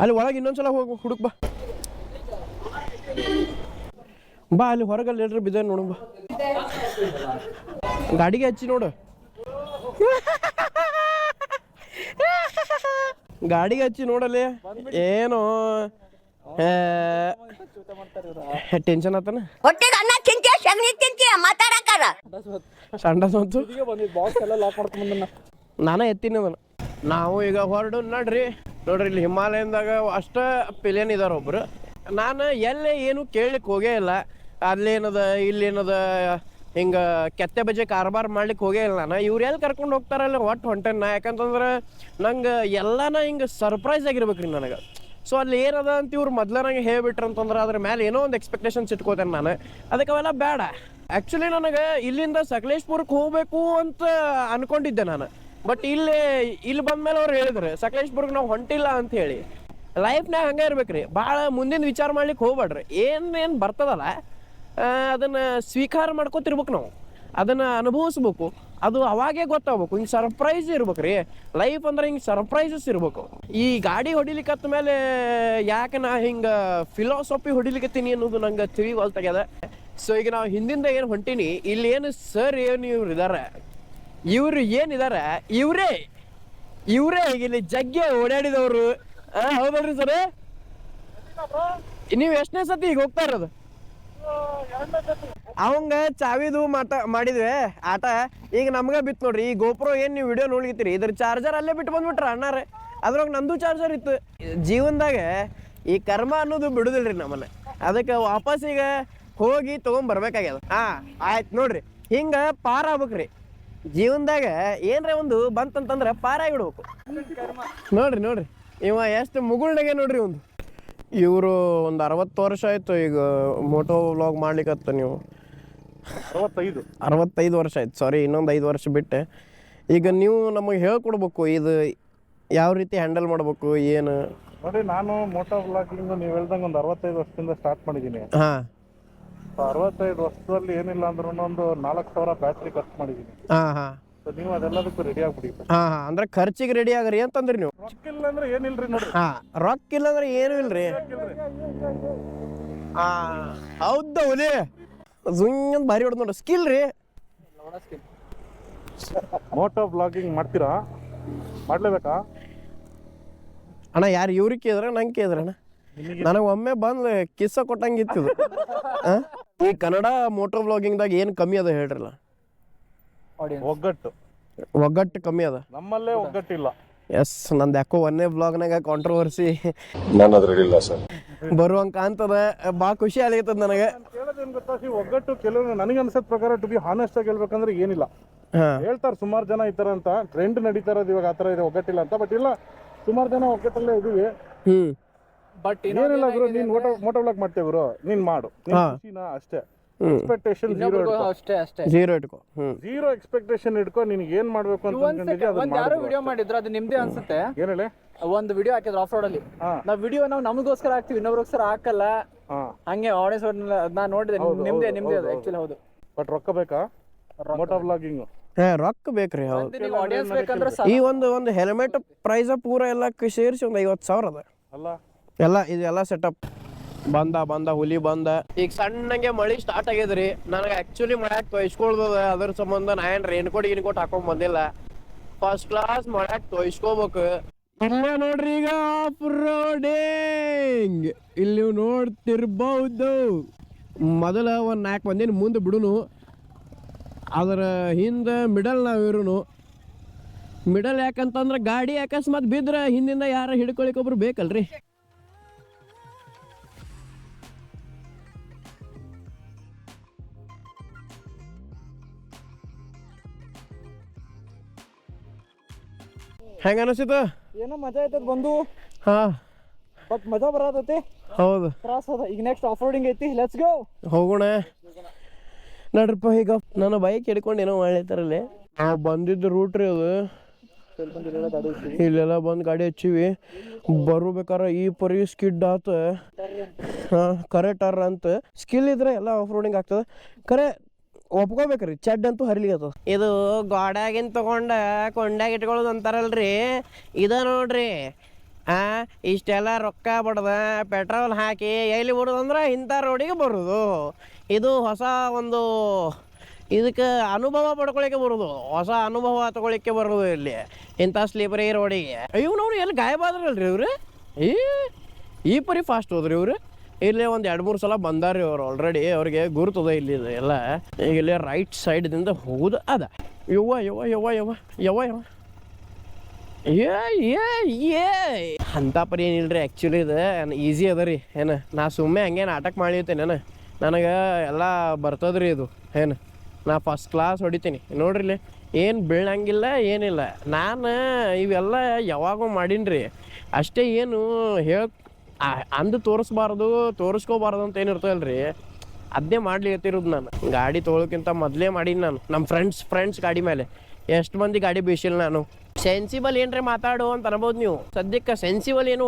ಅಲ್ಲಿ ಒಳಗೆ ಇನ್ನೊಂದ್ಸಲ ಹೋಗಿ ಹುಡುಕ್ ಬಾ. ಅಲ್ಲಿ ಹೊರಗಲ್ಲಿ ಹೇಳ್ರಿ ಬಿದ್ದ ನೋಡು. ಬಾ ಗಾಡಿಗೆ ಹಚ್ಚಿ ನೋಡು. ಗಾಡಿಗೆ ಹಚ್ಚಿ ನೋಡಲ್ಲಿ. ಏನು ಟೆನ್ಷನ್ ಆತನ? ನಾನೇ ಎತ್ತೀನಿ ಅದನ್ನ. ನಾವು ಈಗ ಹೊರಡು ನೋಡ್ರಿ ಇಲ್ಲಿ ಹಿಮಾಲಯದಾಗ ಅಷ್ಟ ಪಿಲಿಯನ್ ಇದಾರ ಒಬ್ರು. ನಾನು ಎಲ್ಲೇ ಏನು ಕೇಳಲಿಕ್ಕೆ ಹೋಗೇ ಇಲ್ಲ. ಅಲ್ಲೇನದ ಇಲ್ಲೇನದ ಹಿಂಗೆ ಕೆತ್ತೆ ಬಜೆ ಕಾರ್ಬಾರ್ ಮಾಡ್ಲಿಕ್ಕೆ ಹೋಗೇ ಇಲ್ಲ ನಾನು. ಇವ್ರು ಎಲ್ಲಿ ಕರ್ಕೊಂಡು ಹೋಗ್ತಾರಲ್ಲ ಒಟ್ಟು ಹೊಂಟೇನ. ಯಾಕಂತಂದ್ರೆ ನಂಗೆ ಎಲ್ಲನ ಹಿಂಗೆ ಸರ್ಪ್ರೈಸ್ ಆಗಿರ್ಬೇಕ್ರಿ ನನಗೆ. ಸೊ ಅಲ್ಲಿ ಏನದ ಅಂತ ಇವ್ರು ಮೊದ್ಲ ನಂಗೆ ಹೇಳ್ಬಿಟ್ರು ಅಂತಂದ್ರೆ ಅದ್ರ ಮೇಲೆ ಏನೋ ಒಂದು ಎಕ್ಸ್ಪೆಕ್ಟೇಷನ್ಸ್ ಇಟ್ಕೋತೇನೆ ನಾನು. ಅದಕ್ಕೆ ಅವೆಲ್ಲ ಬೇಡ. ಆ್ಯಕ್ಚುಲಿ ನನಗೆ ಇಲ್ಲಿಂದ ಸಕಲೇಶ್ಪುರಕ್ಕೆ ಹೋಗಬೇಕು ಅಂತ ಅನ್ಕೊಂಡಿದ್ದೆ ನಾನು. ಬಟ್ ಇಲ್ಲಿ ಬಂದ್ಮೇಲೆ ಅವ್ರು ಹೇಳಿದ್ರು ಸಕಲೇಶ್ಪುರಕ್ಕೆ ನಾವು ಹೊಂಟಿಲ್ಲ ಅಂತ ಹೇಳಿ. ಲೈಫ್ನಾಗ ಹಂಗೆ ಇರ್ಬೇಕ್ರಿ, ಭಾಳ ಮುಂದಿನ ವಿಚಾರ ಮಾಡ್ಲಿಕ್ಕೆ ಹೋಗ್ಬೇಡ್ರಿ. ಏನು ಬರ್ತದಲ್ಲ ಅದನ್ನು ಸ್ವೀಕಾರ ಮಾಡ್ಕೊತಿರ್ಬೇಕು ನಾವು, ಅದನ್ನು ಅನುಭವಿಸ್ಬೇಕು. ಅದು ಅವಾಗೇ ಗೊತ್ತಾಗ್ಬೇಕು. ಹಿಂಗೆ ಸರ್ಪ್ರೈಸ್ ಇರ್ಬೇಕು ರೀ ಲೈಫ್ ಅಂದ್ರೆ. ಹಿಂಗೆ ಸರ್ಪ್ರೈಸಸ್ ಇರ್ಬೇಕು. ಈ ಗಾಡಿ ಹೊಡಿಲಿಕ್ಕತ್ತ ಮೇಲೆ ಯಾಕೆ ನಾ ಹಿಂಗೆ ಫಿಲಾಸಫಿ ಹೊಡಿಲಿಕ್ಕತ್ತೀನಿ ಅನ್ನೋದು ನಂಗೆ ತಿಳಿವಲ್ತಾಗ್ಯದ. ಸೊ ಈಗ ನಾವು ಹಿಂದಿಂದ ಏನು ಹೊಂಟೀನಿ, ಇಲ್ಲಿ ಏನು ಸರ್ ಏನು ಇವ್ರು ಇದಾರೆ, ಇವ್ರು ಏನಿದಾರೆ ಇವರೇ ಈಗ ಇಲ್ಲಿ ಜಗ್ಗೆ ಓಡಾಡಿದವರು. ಹೌದಲ್ರಿ ಸರ್? ನೀವು ಎಷ್ಟನೇ ಸತಿ ಈಗ ಹೋಗ್ತಾ ಇರೋದು? ಅವಂಗ ಚಾವಿದು ಮಾಡಿದ್ವಿ ಆಟ. ಈಗ ನಮ್ಗೆ ಬಿತ್ತು ನೋಡ್ರಿ ಈ ಗೋಪ್ರೋ. ಏನು ನೀವು ವಿಡಿಯೋ ನೋಡ್ಲಿತ್ತೀರಿ, ಇದ್ರ ಚಾರ್ಜರ್ ಅಲ್ಲೇ ಬಿಟ್ಟು ಬಂದ್ಬಿಟ್ರ ಅಣ್ಣಾರೆ. ಅದ್ರಾಗ ನಂದು ಚಾರ್ಜರ್ ಇತ್ತು. ಜೀವನದಾಗ ಈ ಕರ್ಮ ಅನ್ನೋದು ಬಿಡುದಿಲ್ರಿ ನಮ್ಮನ್ನ. ಅದಕ್ಕೆ ವಾಪಸ್ ಈಗ ಹೋಗಿ ತೊಗೊಂಬರ್ಬೇಕಾಗ್ಯದ. ಆಯ್ತು ನೋಡ್ರಿ, ಹಿಂಗೆ ಪಾರ ಆಗ್ಬೇಕ್ರಿ ಜೀವನದಾಗ. ಏನ್ರ ಒಂದು ಬಂತಂತಂದ್ರೆ ಪಾರಾಗಿಡ್ಬೇಕು. ನೋಡ್ರಿ ಇವ ಎಷ್ಟು ಮುಗುಳ್ನಾಗೆ ನೋಡ್ರಿ ಒಂದು. ಇವರು ಒಂದು 60 ವರ್ಷ ಆಯ್ತು ಈಗ ಮೋಟೋ ವ್ಲಾಗ್ ಮಾಡ್ಲಿಕ್ಕತ್ತ. ನೀವು 65 ವರ್ಷ ಆಯ್ತು. ಸಾರಿ, ಇನ್ನೊಂದು 5 ವರ್ಷ ಬಿಟ್ಟೆ. ಈಗ ನೀವು ನಮಗೆ ಹೇಳ್ಕೊಡ್ಬೇಕು ಇದು ಯಾವ ರೀತಿ ಹ್ಯಾಂಡಲ್ ಮಾಡ್ಬೇಕು ಏನು. ನೋಡಿ, ನಾನು ಮೋಟೋ ವ್ಲಾಗಿಂಗ್ ನೀವು ಹೇಳ್ದಂಗೆ ಒಂದು 65 ವರ್ಷದಿಂದ ಸ್ಟಾರ್ಟ್ ಮಾಡಿದ್ದೀನಿ. 65 ವರ್ಷದಲ್ಲಿ ಏನಿಲ್ಲ ಅಂದ್ರೂ ಒಂದು 4000 ಬ್ಯಾಟ್ರಿ ಖರ್ಚು ಮಾಡಿದ್ದೀನಿ. ನೀವು ಅದೆಲ್ಲದಕ್ಕೂ ರೆಡಿ ಆಗ್ಬಿಡಿ. ಅಂದ್ರೆ ಖರ್ಚಿಗೆ ರೆಡಿ ಆಗ್ರಿ ಅಂತಂದ್ರಿ ನೀವು. ರೊಕ್ಕ ಇಲ್ಲ ಅಂದ್ರೆ ಏನಿಲ್ರಿ ನೋಡಿ. ರೊಕ್ಕ ಇಲ್ಲ ಅಂದ್ರೆ ಏನು ಇಲ್ರಿ. ಹೌದ ಒಲಿ ಜುಂಗ್ ಭಾರಿ ಹೊಡೆದ್ ನೋಡ್ರಿ. ಸ್ಕಿಲ್ ರೀ. ಮೋಟೋ ವ್ಲಾಗಿಂಗ್ ಮಾಡ್ತೀರಾ? ಮಾಡ್ಲೇಬೇಕಾ? ಅಣ್ಣ ಯಾರು ಇವ್ರಿಗೆ ಕೇಳಿದ್ರೆ ನಂಗೆ ಕೇಳಿದ್ರಣ್ಣ ನನಗೆ ಒಮ್ಮೆ ಬಂದು ಕಿಸ್ಸ ಕೊಟ್ಟಂಗಿತ್ತು ಈ ಕನ್ನಡ ಮೋಟೋ ವ್ಲಾಗಿಂಗ್ದಾಗ ಏನು ಕಮ್ಮಿ ಅದ ಹೇಳ್ರಲ್ಲ? ಒಗ್ಗಟ್ಟು ಕಮ್ಮಿ ಅದ. ನಮ್ಮಲ್ಲೇ ಒಗ್ಗಟ್ಟಿಲ್ಲ. ಎಸ್, ನಂದು ಯಾಕೋ ಒಂದೇ ಬ್ಲಾಗ್ನಾಗ ಕಾಂಟ್ರವರ್ಸಿ ಬರುವಂಗೆ ಕಾಣ್ತದ. ಭಾಳ ಖುಷಿ ಆಗ್ತದ ನನಗೆ. ಕೇಳೋದೇನು ಗೊತ್ತಾ, ಒಗ್ಗಟ್ಟು ಕೆಲವು ನನಗೆ ಅನ್ಸತ್ ಪ್ರಕಾರ ಟು ಬಿ ಹಾನೆಸ್ಟ್ ಆಗಿ ಹೇಳ್ಬೇಕಂದ್ರೆ ಏನಿಲ್ಲ. ಹೇಳ್ತಾರೆ ಸುಮಾರು ಜನ ಈ ತರ ಅಂತ, ಟ್ರೆಂಡ್ ನಡೀತಾ ಇರೋದು ಇವಾಗ ಆ ಥರ ಇದೆ ಒಗ್ಗಟ್ಟಿಲ್ಲ ಅಂತ. ಬಟ್ ಇಲ್ಲ, ಸುಮಾರು ಜನ ಒಗ್ಗಟ್ಟಲ್ಲೇ ಇದೀವಿ. ಬಟ್ ಏನಿಲ್ಲ ಗುರು, ನೀನ್ ಮೋಟೋ ವ್ಲಾಗ್ ಮಾಡ್ತೇವೆ ಗುರು, ನೀನ್ ಮಾಡು ಅಷ್ಟೇ. ಎಕ್ಸ್ಪೆಕ್ಟೇಷನ್ ಝೀರೋ ಎಕ್ಸ್ಪೆಕ್ಟೇಷನ್ ಇಟ್ಕೋ. ನಿನ್ಗೆ ಏನ್ ಮಾಡ್ಬೇಕು ಅಂತ ಯಾರೋ ವಿಡಿಯೋ ಮಾಡಿದ್ರು, ಅದು ನಿಮ್ದೇ ಅನ್ಸುತ್ತೆ. ಏನ್ ಹೇಳಿ, ಒಂದು ವಿಡಿಯೋ ಹಾಕಿದ್ರು ಆಫ್ ರೋಡ್ ಅಲ್ಲಿ. ನಾವ್ ವಿಡಿಯೋ ನಮಗೋಸ್ಕರ ಹಾಕ್ತಿವಿ, ಇನ್ನೊಬ್ರಿಗೋಸ್ಕರ ಹಾಕಲ್ಲ. ಹಂಗೆ ಆಡಿಯನ್ಸ್ ನಾನ್ ನೋಡಿದೆ, ನಿಮ್ದೇ ಅದು ಆಕ್ಚುಲಿ. ಹೌದು, ಬಟ್ ರೊಕ್ಕ ಬೇಕಾ ಮೋಟೋ ವ್ಲಾಗಿಂಗ್? ರೊಕ್ಕ ಬೇಕ್ರಿ. ಹೌದು, ಆಡಿಯನ್ಸ್ ಬೇಕಂದ್ರೆ ಈ ಒಂದು ಹೆಲ್ಮೆಟ್ ಪ್ರೈಸ್ ಪೂರ ಎಲ್ಲ ಸೇರಿಸಿ ಒಂದು 50,000 ಅದ ಅಲ್ಲ. ಇದೆಲ್ಲ ಸೆಟಪ್. ಬಂದ ಹುಲಿ ಬಂದ. ಈಗ ಸಣ್ಣಗೆ ಮಳಿ ಸ್ಟಾರ್ಟ್ ಆಗ್ಯದ್ರಿ. ನನಗೆ ಆಕ್ಚುಲಿ ಮಳ್ಯಾಕ್ ತೊಯ್ಸ್ಕೊಳ್ದದ. ಅದ್ರ ಸಂಬಂಧ ನಾ ಏನ್ ರೇನ್ಕೋಟ್ ಹಾಕೊಂಡ್ ಬಂದಿಲ್ಲ. ಫಸ್ಟ್ ಕ್ಲಾಸ್ ಮಳ್ಯಾಕ್ ತೊಯ್ಸ್ಕೋಬೇಕು. ಇಲ್ಲ ನೋಡ್ರಿ, ಈಗ ಆಫ್ ರೋಡಿಂಗ್ ಇಲ್ಲಿ ನೀವು ನೋಡ್ತಿರ್ಬಹುದು. ಮೊದಲ ಒಂದು 4 ಮಂದಿನ ಮುಂದೆ ಬಿಡುನು, ಅದರ ಹಿಂದೆ ಮಿಡಲ್ ನಾವಿರುನು. ಮಿಡಲ್ ಯಾಕಂತಂದ್ರೆ ಗಾಡಿ ಅಕಸ್ಮಾತ್ ಬಿದ್ರೆ ಹಿಂದಿಂದ ಯಾರ ಹಿಡ್ಕೊಳಿಕೊಬ್ರು ಬೇಕಲ್ರಿ. ಹೆಂಗ ಅನಿಸಿತು? ಏನೋ ಮಜಾ ಆಯ್ತದ ಬಂದು. ಹಾ, ಬಟ್ ಮಜಾ ಬರತೈತಿ. ಹೌದು, ತ್ರಾಸ ಅದ. ಈಗ ನೆಕ್ಸ್ಟ್ ಆಫ್ ರೋಡಿಂಗ್ ಐತಿ, ಲೆಟ್ಸ್ ಗೋ. ಹೋಗೋಣ ನಡ್ರಪ್ಪ. ಈಗ ನಾನು ಬೈಕ್ ಹಿಡ್ಕೊಂಡು ಏನೋ ಮಾಡ್ಲತ್ತಾರಲ್ಲಿ. ನಾವು ಬಂದಿದ್ದು ರೂಟ್ ರೀ ಅದು. ಇಲ್ಲೆಲ್ಲ ಬಂದು ಗಾಡಿ ಹಚ್ಚಿವಿ. ಬರ್ಬೇಕಾರೆ ಈ ಪರಿ ಸ್ಕಿಡ್ ಆತ. ಕರೆಕ್ಟರ್ ಅಂತ ಸ್ಕಿಲ್ ಇದ್ರೆ ಎಲ್ಲ ಆಫ್ ರೋಡಿಂಗ್ ಆಗ್ತದೆ. ಕರೆ ಒಪ್ಕೋಬೇಕ್ರಿ, ಚಡ್ ಅಂತೂ ಹರಿಲಿಗತ್ತದ. ಇದು ಗೋಡಾಗಿನ್ ತಗೊಂಡ ಕೊಂಡಾಗ ಇಟ್ಕೊಳ್ಳೋದು ಅಂತಾರಲ್ರಿ, ಇದ ನೋಡ್ರಿ. ಇಷ್ಟೆಲ್ಲ ರೊಕ್ಕ ಬಡ್ದ ಪೆಟ್ರೋಲ್ ಹಾಕಿ ಎಲ್ಲಿ ಬಿಡೋದಂದ್ರೆ ಇಂಥ ರೋಡಿಗೆ ಬರೋದು. ಇದು ಹೊಸ ಒಂದು ಇದಕ್ಕೆ ಅನುಭವ ಪಡ್ಕೊಳಿಕ್ಕೆ ಬರೋದು, ಹೊಸ ಅನುಭವ ತಗೊಳಿಕ್ಕೆ ಬರೋದು ಇಲ್ಲಿ ಇಂಥ ಸ್ಲೀಪರಿ ರೋಡಿಗೆ. ಇವ್ನವ್ರು ಎಲ್ಲಿ ಗಾಯಬಾದ್ರಲ್ರಿ ಇವ್ರು. ಈ ಪರಿ ಫಾಸ್ಟ್ ಹೋದ್ರಿ ಇವ್ರು. ಇಲ್ಲೇ ಒಂದು 2-3 ಸಲ ಬಂದಾರ್ರಿ ಅವ್ರು ಆಲ್ರೆಡಿ. ಅವ್ರಿಗೆ ಗುರುತದ ಇಲ್ಲಿ ಎಲ್ಲ. ಈಗ ಇಲ್ಲೇ ರೈಟ್ ಸೈಡ್ದಿಂದ ಹೋಗುದು ಅದ. ಯವ್ವ ಅಂತ ಪರಿ ಏನಿಲ್ರಿ. ಆ್ಯಕ್ಚುಲಿ ಇದು ಈಸಿ ಅದ ರೀ. ಏನು ನಾ ಸುಮ್ಮನೆ ಹಂಗೆ ನಾಟಕ ಮಾಡಿರ್ತೇನೆ. ನನಗೆ ಎಲ್ಲ ಬರ್ತದ್ರಿ ಇದು. ಏನು ನಾ ಫಸ್ಟ್ ಕ್ಲಾಸ್ ಹೊಡಿತೀನಿ ನೋಡ್ರಿ. ಇಲ್ಲಿ ಏನು ಬೀಳಂಗಿಲ್ಲ ಏನಿಲ್ಲ. ನಾನು ಇವೆಲ್ಲ ಯಾವಾಗೂ ಮಾಡೀನಿ ಅಷ್ಟೇ. ಏನು ಅಂದು ತೋರಿಸ್ಕೋಬಾರ್ದು ಅಂತ ಏನಿರ್ತದಲ್ರಿ, ಅದನ್ನೇ ಮಾಡ್ಲಿತ್ತಿರೋದು. ನಾನು ಗಾಡಿ ತೊಗೊಳಕ್ಕಿಂತ ಮೊದಲೇ ಮಾಡೀನಿ. ನಾನು ನಮ್ಮ ಫ್ರೆಂಡ್ಸ್ ಗಾಡಿ ಮೇಲೆ ಎಷ್ಟು ಮಂದಿ ಗಾಡಿ ಬೀಸಿಲ್ಲ. ನಾನು ಸೆನ್ಸಿಬಲ್ ಏನ್ರಿ ಮಾತಾಡು ಅಂತ ಅನ್ಬೋದು ನೀವು. ಸದ್ಯಕ್ಕೆ ಸೆನ್ಸಿಬಲ್ ಏನು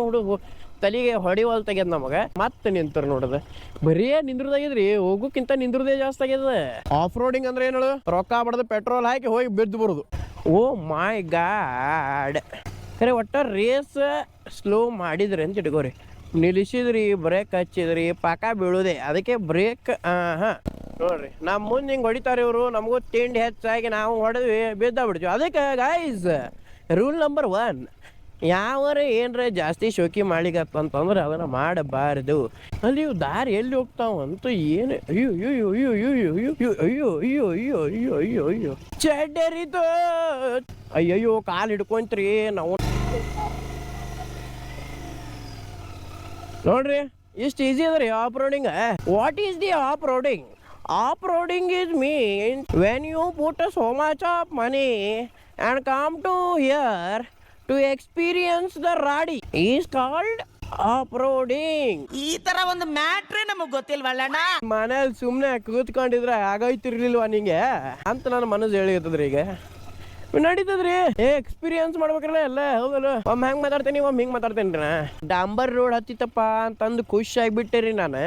ತಲೆಗೆ ಹೊಡಿವಲ್ ತೆಗ್ಯದ ನಮಗೆ. ಮತ್ತೆ ನಿಂತರು ನೋಡದ ಬರೀ ನಿಂದ್ರದಾಗಿದ್ರಿ. ಹೋಗೋಕ್ಕಿಂತ ನಿಂದ್ರದೇ ಜಾಸ್ತಿ ಆಗ್ಯದ. ಆಫ್ ರೋಡಿಂಗ್ ಅಂದ್ರೆ ಏನು, ರೊಕ್ಕ ಬಡ್ದು ಪೆಟ್ರೋಲ್ ಹಾಕಿ ಹೋಗಿ ಬಿದ್ದು ಬರೋದು. ಓ ಮೈ ಗಾಡ್. ಖರೆ ಒಟ್ಟ ರೇಸ್ ಸ್ಲೋ ಮಾಡಿದ್ರಿ ಅಂತ ಇಟ್ಕೋರಿ. ನಿಲ್ಲಿಸಿದ್ರಿ, ಬ್ರೇಕ್ ಹಚ್ಚಿದ್ರಿ, ಪಾಕ ಬೀಳುದೆ. ಅದಕ್ಕೆ ಬ್ರೇಕ್. ನೋಡ್ರಿ, ನಮ್ಮ ಮುಂದೆ ಹಿಂಗೆ ಹೊಡಿತಾರೆ ಇವರು. ನಮಗೂ ತಿಂಡಿ ಹೆಚ್ಚಾಗಿ ನಾವು ಹೊಡೆದ್ವಿ, ಬಿದ್ದ ಬಿಡ್ತೀವಿ. ಅದಕ್ಕೆ ಗೈಸ್, ರೂಲ್ ನಂಬರ್ 1, ಯಾವರ ಏನರ ಜಾಸ್ತಿ ಶೋಕಿ ಮಾಡ್ಲಿಕ್ಕಂತಂದ್ರೆ ಅದನ್ನ ಮಾಡಬಾರ್ದು. ಅಲ್ಲಿ ಇವು ದಾರಿ ಎಲ್ಲಿ ಹೋಗ್ತಾವಂತ ಏನು. ಅಯ್ಯೋ ಚಡ್ಡರಿತು. ಅಯ್ಯಯ್ಯೋ ಕಾಲು ಹಿಡ್ಕೊಂತ್ರಿ ನಾವು. ನೋಡ್ರಿ, ಇಷ್ಟು ಈಸಿ ಅದ ರೀ off roading. What is the off roading? Off roading is mean when you put so much of money and come to here to experience the ride is called off roading. ಈ ತರ ಒಂದು ಮ್ಯಾಟ್ರೇ ನಮಗ್ ಗೊತ್ತಿಲ್ವಲ್ಲಣ್ಣ. ಮನೇಲಿ ಸುಮ್ಮನೆ ಕೂತ್ಕೊಂಡಿದ್ರೆ ಆಗೋಯ್ತಿರ್ಲಿಲ್ವಾ ನಿಂಗೆ ಅಂತ ನನ್ನ ಮನಸ್ಸು ಹೇಳಿರ್ತದ್ರಿ. ಈಗ ನಡೀತದ್ರಿ, ಎಕ್ಸ್ಪೀರಿಯನ್ಸ್ ಮಾಡ್ಬೇಕ್ರಲ್ಲ ಎಲ್ಲ. ಹೌದಲ್ಲ, ಒಮ್ಮೆ ಹೆಂಗೆ ಮಾತಾಡ್ತೀನಿ, ಒಮ್ಮೆ ಹಿಂಗೆ ಮಾತಾಡ್ತೇನೆ ರೀ. ಡಾಂಬರ್ ರೋಡ್ ಹತ್ತಿತ್ತಪ್ಪ ಅಂತಂದು ಖುಷಿ ಆಗಿಬಿಟ್ಟೆ ನಾನು.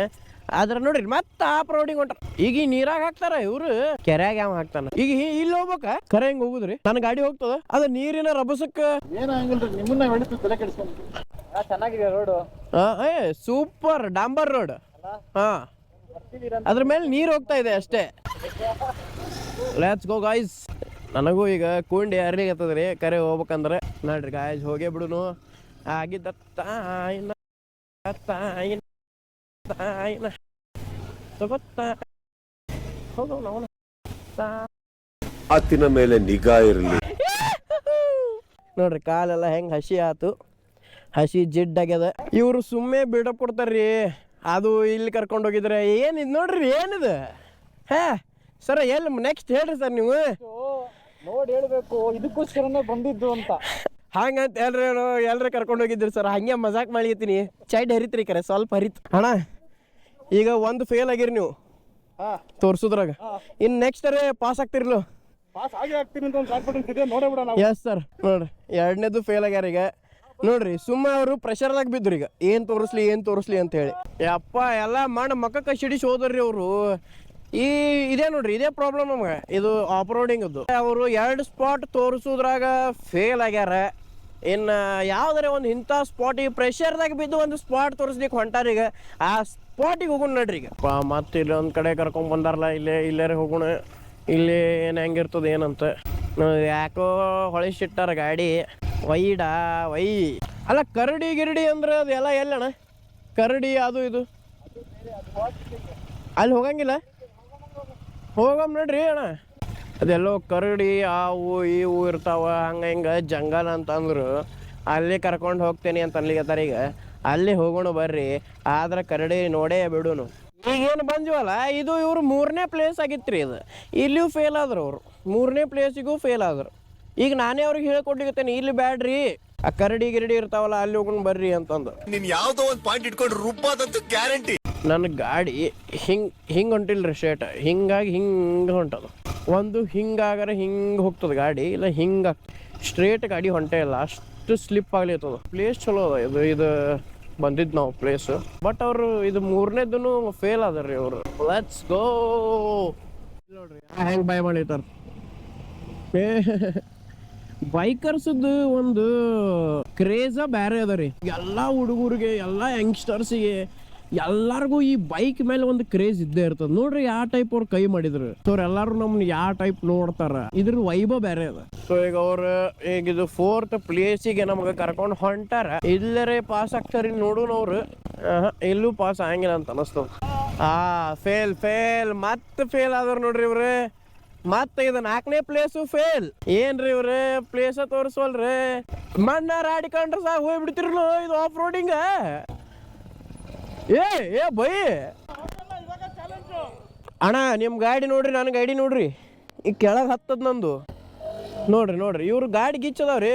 ಆದ್ರೆ ನೋಡ್ರಿ ಮತ್ತೆ ಆಫ್ ರೋಡಿಂಗ್ ಹೊಂಟ್ರ. ಈಗ ನೀರಾಗ ಹಾಕ್ತಾರ ಇವ್ರು, ಕೆರೆಯಾಗ ಯಾವ ಹಾಕ್ತಾನ. ಈಗ ಇಲ್ಲಿ ಹೋಗ್ಬೇಕ ಕರೆ ಹೆಂಗ್ ಹೋಗುದ್ರಿ. ನನ್ನ ಗಾಡಿ ಹೋಗ್ತದ, ಅದ ನೀರಿನ ರಭಸಕ್ಕ ಏನಾಗಿಲ್ರಿ. ನಿಮ್ಮನ್ನ ತಲೆ ಕೆಡಿಸ್ಕೊಂಡು ಚೆನ್ನಾಗಿದೆ ರೋಡ್. Super ಡಾಂಬರ್ road. ಅದ್ರ ಮೇಲೆ ನೀರು ಹೋಗ್ತಾ ಇದೆ ಅಷ್ಟೇ. Let's go guys. ನನಗೂ ಈಗ ಕುಂಡಿ ಅರ್ಲಿಗತ್ತದ್ರಿ ಕರೆ ಹೋಗ್ಬೇಕಂದ್ರೆ. ನೋಡ್ರಿ ಗಾಯ್ಸ್, ಹೋಗೇ ಬಿಡುನು. ಆಗಿದ್ದ ತಾಯಿನ ತಾಯಿನ ತಾಯಿನ ತಗೋತಾ ಹೋಗೋ ನಾವು ಆತಿನ ಮೇಲೆ ನಿಗಾ ಇರಲಿ. ನೋಡ್ರಿ ಕಾಲೆಲ್ಲ ಹೆಂಗೆ ಹಸಿ ಆತು, ಹಸಿ ಜಿಡ್ಡಾಗ್ಯದ. ಇವರು ಸುಮ್ಮನೆ ಬಿಲ್ಡಪ್ ಕೊಡ್ತಾರ್ರಿ. ಅದು ಇಲ್ಲಿ ಕರ್ಕೊಂಡು ಹೋಗಿದ್ರೆ ಏನಿದು ನೋಡ್ರಿ, ಏನಿದು ಹೇ ಸರ್ ಎಲ್ಲಿ ನೆಕ್ಸ್ಟ್ ಹೇಳ್ರಿ ಸರ್ ನೀವು. ನೋಡಿ ಹೇಳ್ಬೇಕು, ಇದಕ್ಕೋಸ್ಕರನೇ ಬಂದಿದ್ದು ಅಂತ. ಹಂಗಂತ ಹೇಳ್ರಿ ಎಲ್ರ ಕರ್ಕೊಂಡು ಹೋಗಿದ್ರಿ ಸರ್, ಹಂಗೆ ಮಜಾಕ್ ಮಾಡಿರ್ತೀನಿ. ಚೈಡ್ ಹರಿತ್ರಿ ಕರೆ ಸ್ವಲ್ಪ ಹರಿತು ಅಣ್ಣ. ಈಗ ಒಂದು ಫೇಲ್ ಆಗಿರಿ ನೀವು ತೋರ್ಸುದ್ರಾಗ, ಇನ್ನು ನೆಕ್ಸ್ಟ್ ಅರೇ ಪಾಸ್ ಆಗ್ತಿರ್ಲು. ಪಾಸ್ ಆಗಿ ಆಗ್ತೀನಿ ಅಂತ ಒಂದು ಕಾನ್ಫಿಡೆನ್ಸ್ ಇದೆ, ನೋಡೇ ಬಿಡೋಣ. Yes sir. ನೋಡ್ರಿ ಎರಡನೇದು ಫೇಲ್ ಆಗ್ಯಾರ. ಈಗ ನೋಡ್ರಿ ಸುಮ್ಮ ಅವರು ಪ್ರೆಷರ್ದಾಗ ಬಿದ್ರು. ಈಗ ಏನು ತೋರಿಸ್ಲಿ ಅಂತ ಹೇಳಿ ಯಪ್ಪ ಎಲ್ಲ ಮಾಡಿ ಮಕ್ಕಕ್ಕೆ ಸಿಡಿಸಿ ಹೋದ್ರಿ ಅವರು. ಇದೇ ನೋಡ್ರಿ, ಇದೇ ಪ್ರಾಬ್ಲಮ್ ನಮ್ಗೆ ಇದು ಆಫ್ ರೋಡಿಂಗದ್ದು. ಅವರು 2 ಸ್ಪಾಟ್ ತೋರಿಸೋದ್ರಾಗ ಫೇಲ್ ಆಗ್ಯಾರ. ಇನ್ನು ಯಾವ್ದಾರೆ ಒಂದು ಇಂಥ ಸ್ಪಾಟಿಗೆ ಪ್ರೆಷರ್ದಾಗ ಬಿದ್ದು ಒಂದು ಸ್ಪಾಟ್ ತೋರಿಸ್ಲಿಕ್ಕೆ ಹೊಂಟಾರೀಗ. ಆ ಸ್ಪಾಟಿಗೆ ಹೋಗೋಣ ನೋಡ್ರಿ. ಈಗ ಮತ್ತೆ ಇಲ್ಲಿ ಒಂದು ಕಡೆ ಕರ್ಕೊಂಡ್ ಬಂದಾರಲ್ಲ, ಇಲ್ಲೇ ಹೋಗೋಣ. ಇಲ್ಲಿ ಏನು ಹೆಂಗಿರ್ತದೆ ಏನಂತ ಯಾಕೋ ಹೊಳಿಸಿಟ್ಟಾರ ಗಾಡಿ. ವೈ ಅಲ್ಲ ಕರಡಿ ಗಿರಡಿ ಅಂದ್ರೆ ಅದೆಲ್ಲ ಎಲ್ಲಣ್ಣ? ಕರಡಿ ಅದು ಇದು ಅಲ್ಲಿ ಹೋಗಂಗಿಲ್ಲ? ಹೋಗಮ್ ನೋಡ್ರಿ ಅಣ್ಣ. ಅದೆಲ್ಲೋ ಕರಡಿ ಆವು ಇವು ಇರ್ತಾವ, ಹಂಗೆ ಜಂಗಲ್ ಅಂತಂದ್ರು ಅಲ್ಲಿ ಕರ್ಕೊಂಡು ಹೋಗ್ತೇನೆ ಅಂತ ಅನ್ಲಿಕತ್ತಾರ. ಈಗ ಅಲ್ಲಿ ಹೋಗೋಣ ಬರ್ರಿ. ಆದ್ರೆ ಕರಡಿ ನೋಡೇ ಬಿಡುನು. ಈಗೇನು ಬಂದ್ವಲ್ಲ, ಇದು ಇವ್ರು 3ನೇ ಪ್ಲೇಸ್ ಆಗಿತ್ತು ರೀ. ಇದು ಇಲ್ಲಿಯೂ ಫೇಲ್ ಆದ್ರು ಅವರು, 3ನೇ ಪ್ಲೇಸಿಗೂ ಫೇಲ್ ಆದ್ರು. ಈಗ ನಾನೇ ಅವ್ರಿಗೆ ಹೇಳ್ಕೊಡ್ಲಿಕತ್ತೇನೆ, ಇಲ್ಲಿ ಬ್ಯಾಡ್ರಿ ಆ ಕರಡಿ ಗಿರಡಿ ಇರ್ತಾವಲ್ಲ ಅಲ್ಲಿ ಹೋಗೋಣ ಬರ್ರಿ ಅಂತಂದು. ನೀನ್ ಯಾವ್ದೋ ಒಂದು ಪಾಯಿಂಟ್ ಇಟ್ಕೊಂಡು ರುಬ್ಬಾದಂತೂ ಗ್ಯಾರಂಟಿ. ನನ್ನ ಗಾಡಿ ಹಿಂಗೆ ಹೊಂಟಿಲ್ರಿ ಶೇಟ್, ಹಿಂಗಾಗಿ ಹಿಂಗೆ ಹೊಂಟದು. ಒಂದು ಹಿಂಗಾಗರೆ ಹಿಂಗೆ ಹೋಗ್ತದೆ ಗಾಡಿ, ಇಲ್ಲ ಹಿಂಗೆ ಸ್ಟ್ರೇಟ್ ಗಾಡಿ ಹೊಂಟೇ ಇಲ್ಲ, ಅಷ್ಟು ಸ್ಲಿಪ್ ಆಗ್ಲಿತ್ತದ. ಪ್ಲೇಸ್ ಚಲೋ ಅದ ಇದು ಬಂದಿದ್ದು ನಾವು ಪ್ಲೇಸ್. ಬಟ್ ಅವರು ಇದು 3ನೇದೂ ಫೇಲ್ ಅದಾರ್ರಿ ಅವರು. ಲೆಟ್ಸ್ ಗೋ ನೋಡ್ರಿ ಹೆಂಗೆ ಬೈ ಮಾಡಿರ್ತಾರ. ಬೈಕರ್ಸ್ದು ಒಂದು ಕ್ರೇಜ ಬೇರೆ ಅದ ರೀ. ಎಲ್ಲ ಹುಡುಗರಿಗೆ, ಎಲ್ಲ ಯಂಗ್ಸ್ಟರ್ಸಿಗೆ, ಎಲ್ಲರಿಗೂ ಈ ಬೈಕ್ ಮೇಲೆ ಒಂದು ಕ್ರೇಜ್ ಇದ್ದೇ ಇರ್ತದೆ ನೋಡ್ರಿ. ಯಾವ ಟೈಪ್ ಅವ್ರು ಕೈ ಮಾಡಿದ್ರು ಸೊ ಎಲ್ಲಾರು ನಮ್ನ ಯಾವ ಟೈಪ್ ನೋಡ್ತಾರ, ಇದ್ರ ವೈಭವ ಬೇರೆ ಅದ. ಸೊ ಈಗ ಅವ್ರು ಈಗ ಇದು 4th ಪ್ಲೇಸಿಗೆ ನಮ್ಗೆ ಕರ್ಕೊಂಡು ಹೊಂಟಾರ. ಇಲ್ಲರೇ ಪಾಸ್ ಆಗ್ತಾರ ನೋಡೋಣ ಅವ್ರು. ಇಲ್ಲೂ ಪಾಸ್ ಆಗಂಗಿಲ್ಲ ಅಂತ ಅನಿಸ್ತದ. ಫೇಲ್ ಮತ್ತೆ ಫೇಲ್ ಆದ್ರ ನೋಡ್ರಿ ಇವ್ರೆ. ಮತ್ತೆ ಇದು 4ನೇ ಪ್ಲೇಸು ಫೇಲ್. ಏನ್ರಿ ಇವ್ರೆ ಪ್ಲೇಸ ತೋರಿಸೋಲ್ರಿ, ಮಣ್ಣಾರ ಆಡಿಕೊಂಡ್ರೆ ಸಾಕು ಹೋಗ್ಬಿಡ್ತಿರ್ಲು. ಇದು ಆಫ್ ರೋಡಿಂಗ. ಏ ಬೈ ಅಣ್ಣ, ನಿಮ್ಮ ಗಾಡಿ ನೋಡ್ರಿ, ನನ್ನ ಗಾಡಿ ನೋಡ್ರಿ, ಈಗ ಕೆಳಗೆ ಹತ್ತದ ನಂದು. ನೋಡ್ರಿ ಇವ್ರು ಗಾಡಿ ಗಿಚ್ಚದಾವ್ರಿ.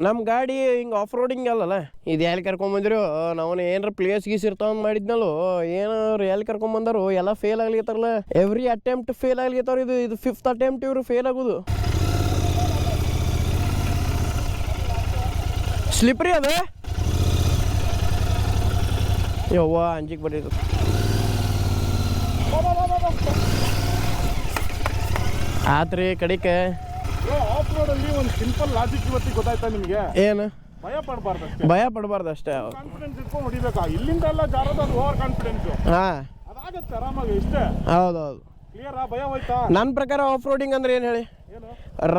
ನಮ್ಮ ಗಾಡಿ ಹಿಂಗೆ ಆಫ್ ರೋಡಿಂಗ್ ಅಲ್ಲಲ್ಲ. ಇದು ಎಲ್ಲಿ ಕರ್ಕೊಂಬಂದಿರೋ ನಾವು ಏನಾರ ಪ್ಲೇಸ್ ಗೀಸ್ ಇರ್ತಾವ ಮಾಡಿದ್ನಲ್ಲೋ, ಏನಾರು ಎಲ್ಲಿ ಕರ್ಕೊಂಬಂದಾರು ಎಲ್ಲ ಫೇಲ್ ಆಗ್ಲಿತ್ತಾರಲ್ಲ. ಎವ್ರಿ ಅಟೆಂಪ್ಟ್ ಫೇಲ್ ಆಗ್ಲಿತ್ತಾರ. ಇದು 5th ಅಟೆಂಪ್ಟ್ ಇವರು ಫೇಲ್ ಆಗೋದು. ಸ್ಲಿಪ್ರಿ ಅದ ಯವ್ವ, ಅಂಜಿಕ್ ಬರೀತು. ಆತ್ರಿ ಕಡಿಕೆ ಆಫ್ ರೋಡ್ ಅಲ್ಲಿ ಒಂದು ಸಿಂಪಲ್ ಲಾಜಿಕ್ ಇವತ್ತಿಗೆ ಗೊತ್ತಾಯ್ತಾ ನಿಮಗೆ? ಏನು? ಭಯ ಪಡಬಾರ್ದು ಅಷ್ಟೇ. ಕಾನ್ಫಿಡೆನ್ಸ್ ಇಟ್ಕೊಂಡು ಹೊಡಿಬೇಕಾ. ಇಲ್ಲಿಂದ ಎಲ್ಲ ಜಾರೋದು ಅದು ಓವರ್ ಕಾನ್ಫಿಡೆನ್ಸ್. ಅದಾಗತ್ತೆ ಆರಾಮಾಗಿ ಇಷ್ಟೇ. ಹೌದೌದು. ಕ್ಲಿಯರ್ ಭಯ ಹೋಯ್ತಾ? ನನ್ನ ಪ್ರಕಾರ ಆಫ್ ರೋಡಿಂಗ್ ಅಂದ್ರೆ ಏನು ಹೇಳಿ,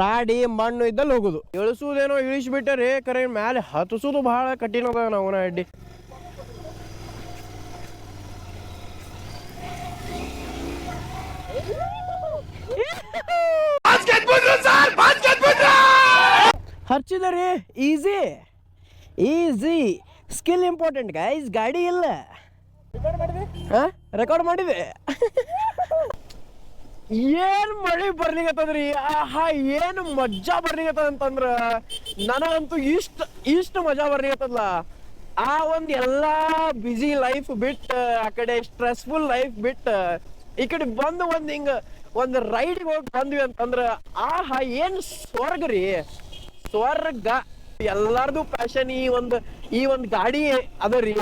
ರಾಡಿ ಮಣ್ಣು ಇದ್ದಲ್ಲಿ ಹೋಗುದು. ಇಳಿಸುವುದೇನೋ ಇಳಿಸ್ಬಿಟ್ಟರೆ ಕರೆ ಮ್ಯಾಲೆ ಹತ್ತಿಸೋದು ಬಹಳ ಕಠಿಣ ಅದ. ನಾವು ಅಡ್ಡಿ ಹಚ್ಚಿದರಿ ಈಸಿ ಸ್ಕಿಲ್ ಇಂಪಾರ್ಟೆಂಟ್ ಗೈಸ್. ಗಾಡಿ ಇಲ್ಲ, ರೆಕಾರ್ಡ್ ಮಾಡಿದೆ. ಏನು ಮಳೆ ಬರ್ಲಿಕತ್ತದ್ರಿ, ಏನು ಮಜಾ ಬರ್ಲಿಕತ್ತದ ಅಂತಂದ್ರ ನನಗಂತೂ ಇಷ್ಟು ಮಜಾ ಬರ್ಲಿಕತ್ತದಲ್ಲ. ಆ ಒಂದು ಎಲ್ಲ ಬಿಸಿ ಲೈಫ್ ಬಿಟ್ಟು, ಆ ಕಡೆ ಸ್ಟ್ರೆಸ್ಫುಲ್ ಲೈಫ್ ಬಿಟ್ಟು ಈ ಕಡೆ ಬಂದು ಒಂದು ರೈಡ್ಗೆ ಹೋಗಿ ಬಂದ್ವಿ ಅಂತಂದ್ರ ಏನು ಸ್ವರ್ಗ ರೀ, ಸ್ವರ್ಗ. ಎಲ್ಲಾರ್ದು ಪ್ಯಾಷನ್ ಈ ಒಂದು ಗಾಡಿ ಅದ ರೀ.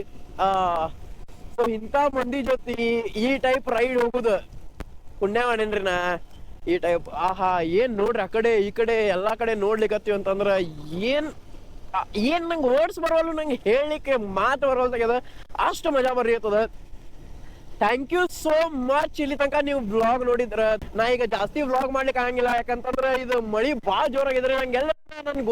ಇಂಥ ಮಂದಿ ಜೊತೆ ಈ ಟೈಪ್ ರೈಡ್ ಹೋಗುದು ಪುಣ್ಯ ಮಾಡೇನ್ರಿ ನಾ. ಈ ಟೈಪ್ ಏನ್ ನೋಡ್ರಿ, ಆ ಕಡೆ ಈ ಕಡೆ ಎಲ್ಲಾ ಕಡೆ ನೋಡ್ಲಿಕ್ಕತ್ತೀವಿ ಅಂತಂದ್ರ ಏನ್ ನಂಗೆ ವರ್ಡ್ಸ್ ಬರವಲ್ಲ, ನಂಗೆ ಹೇಳಲಿಕ್ಕೆ ಮಾತು ಬರವಲ್ದಾಗ್ಯದ. ಅಷ್ಟು ಮಜಾ ಬರ್ಲಿಕತ್ತದ. Thank you so much. ಇಲ್ಲಿ ತನಕ ನೀವು ವ್ಲಾಗ್ ನೋಡಿದ್ರ. ನಾ ಈಗ ಜಾಸ್ತಿ ವ್ಲಾಗ್ ಮಾಡ್ಲಿಕ್ಕೆ ಆಗಂಗಿಲ್ಲ, ಯಾಕಂತಂದ್ರೆ ಇದು ಮಳಿ ಭಾಳ ಜೋರಾಗಿದ್ರೆ ನಂಗೆಲ್ಲ ನನ್ನ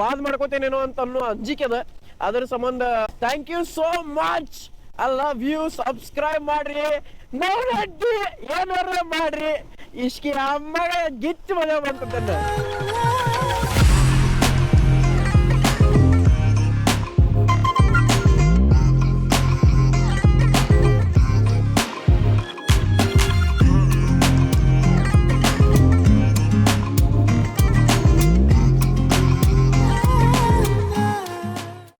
ಬಾದ್ ಮಾಡ್ಕೋತೇನೇನೋ ಅಂತ ಅನ್ನೋ ಅಂಜಿಕೆ ಅದ. ಅದ್ರ ಸಂಬಂಧ thank you so much. I love you. Subscribe ಮಾಡ್ರಿ, ನೋಡ್ರಿ, ಏನಾರ ಮಾಡ್ರಿ. ಇಷ್ಕಿ ಅಮ್ಮಗ ಗಿಚ್ಚು ಮಜಾ ಬಂತಂತ.